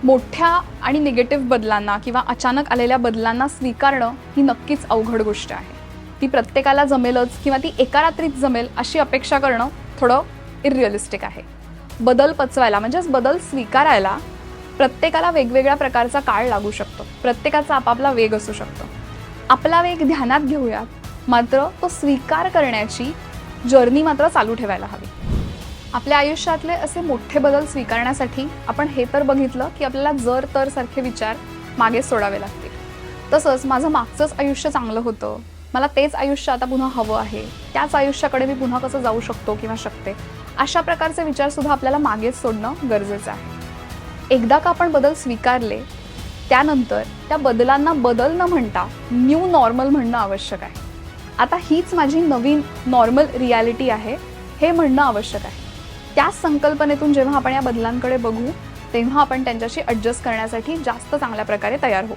मोठ्या आणि निगेटिव्ह बदलांना किंवा अचानक आलेल्या बदलांना स्वीकारणं ही नक्कीच अवघड गोष्ट आहे. ती प्रत्येकाला जमेलच किंवा ती एका रात्रीत जमेल अशी अपेक्षा करणं थोडं इररिअलिस्टिक आहे. बदल पचवायला म्हणजेच बदल स्वीकारायला प्रत्येकाला वेगवेगळ्या प्रकारचा काळ लागू शकतो. प्रत्येकाचा आपापला वेग असू शकतो. आपला वेग ध्यानात घेऊयात, मात्र तो स्वीकार करण्याची जर्नी मात्र चालू ठेवायला हवी. आपल्या आयुष्यातले असे मोठे बदल स्वीकारण्यासाठी आपण हे तर बघितलं की आपल्याला जर तर सारखे विचार मागे सोडावे लागतील. तसंच माझं मागचंच आयुष्य चांगलं होतं, मला तेच आयुष्य आता पुन्हा हवं आहे, त्याच आयुष्याकडे मी पुन्हा कसं जाऊ शकतो किंवा शकते, अशा प्रकारचे विचारसुद्धा आपल्याला मागेच सोडणं गरजेचं आहे. एकदा का आपण बदल स्वीकारले त्यानंतर त्या बदलांना बदल न म्हणता न्यू नॉर्मल म्हणणं आवश्यक आहे. आता हीच माझी नवीन नॉर्मल रियालिटी आहे हे म्हणणं आवश्यक आहे. त्याच संकल्पनेतून जेव्हा आपण या बदलांकडे बघू तेव्हा आपण त्यांच्याशी ॲडजस्ट करण्यासाठी जास्त चांगल्या प्रकारे तयार होऊ.